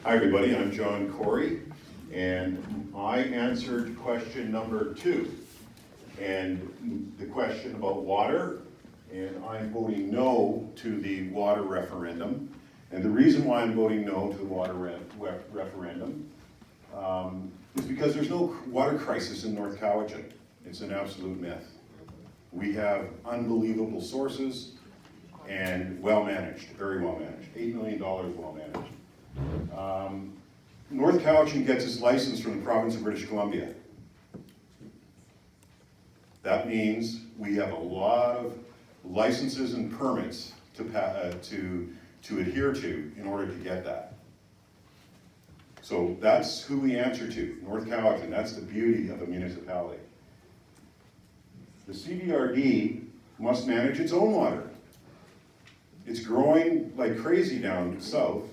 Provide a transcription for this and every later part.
Hi everybody, I'm John Koury, and I answered question number 2, and the question about water, and I'm voting no to the water referendum. And the reason why I'm voting no to the water referendum is because there's no water crisis in North Cowichan. It's an absolute myth. We have unbelievable sources and well managed, very well managed, $8 million well managed. North Cowichan gets its license from the province of British Columbia. That means we have a lot of licenses and permits to adhere to in order to get that. So that's who we answer to, North Cowichan. That's the beauty of a municipality. The CVRD must manage its own water. It's growing like crazy down south,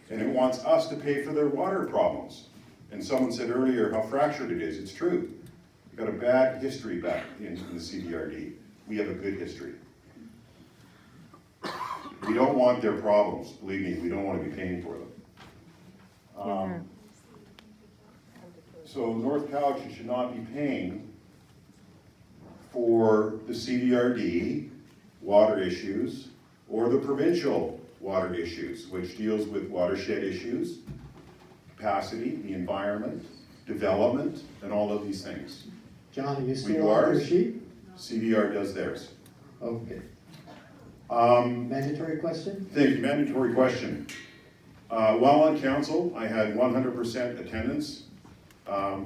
and it wants us to pay for their water problems. And someone said earlier how fractured it is. It's true. We've got a bad history back in the CVRD. We have a good history. We don't want their problems. Believe me, we don't want to be paying for them. So North Cowichan should not be paying for the CVRD water issues or the provincial water issues, which deals with watershed issues, capacity, the environment, development, and all of these things. John, you We still do on your ours, sheet? CVR does theirs. Okay. Um, Mandatory question? Thank you. Mandatory question. While on council, I had 100% attendance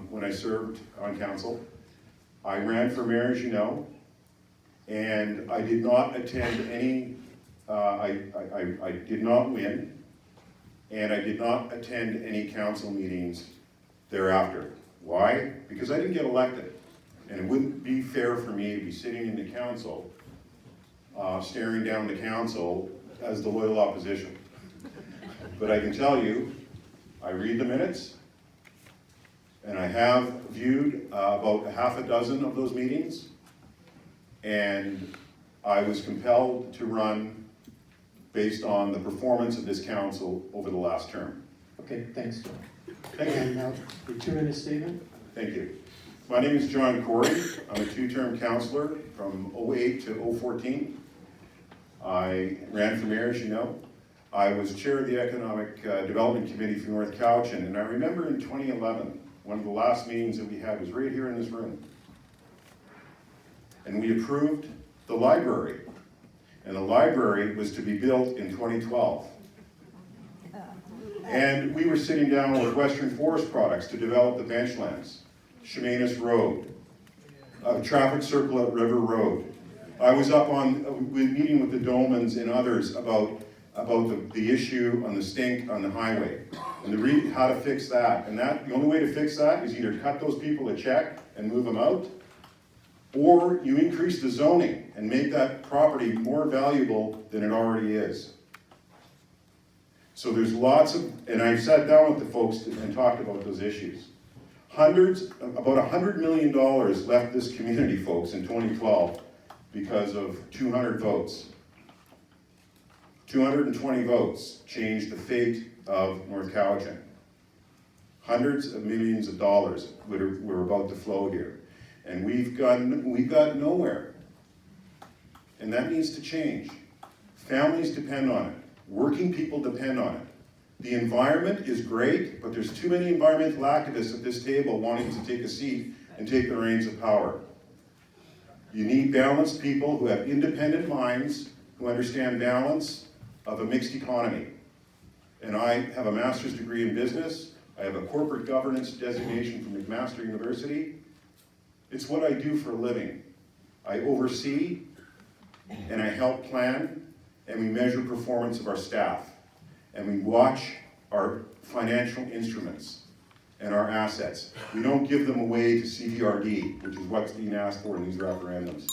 when I served on council. I ran for mayor, as you know, and I did not attend any, I did not win, and I did not attend any council meetings thereafter. Why? Because I didn't get elected, and it wouldn't be fair for me to be sitting in the council staring down the council as the loyal opposition. But I can tell you, I read the minutes, and I have viewed about a half a dozen of those meetings, and I was compelled to run based on the performance of this council over the last term. Okay, thanks, John. Thank you. And now, your 2-minute statement? Thank you. My name is John Koury. I'm a 2-term councillor from 08 to 014. I ran for mayor, as you know. I was chair of the Economic Development Committee for North Cowichan, and I remember in 2011, one of the last meetings that we had was right here in this room. And we approved the library. And the library was to be built in 2012. And we were sitting down with Western Forest Products to develop the benchlands, Chemainus Road, a traffic circle at River Road. I was up on, meeting with the Dolmans and others about the issue on the stink on the highway and how to fix that. And the only way to fix that is either cut those people a check and move them out, or you increase the zoning and make that property more valuable than it already is. So there's lots of, and I've sat down with the folks and talked about those issues. About $100 million left this community, folks, in 2012 because of 200 votes. 220 votes changed the fate of North Cowichan. Hundreds of millions of dollars were about to flow here. And we've got nowhere. And that needs to change. Families depend on it. Working people depend on it. The environment is great, but there's too many environmental activists at this table wanting to take a seat and take the reins of power. You need balanced people who have independent minds, who understand balance of a mixed economy. And I have a master's degree in business. I have a corporate governance designation from McMaster University. It's what I do for a living. I oversee and I help plan, and we measure performance of our staff. And we watch our financial instruments and our assets. We don't give them away to CVRD, which is what's being asked for in these referendums.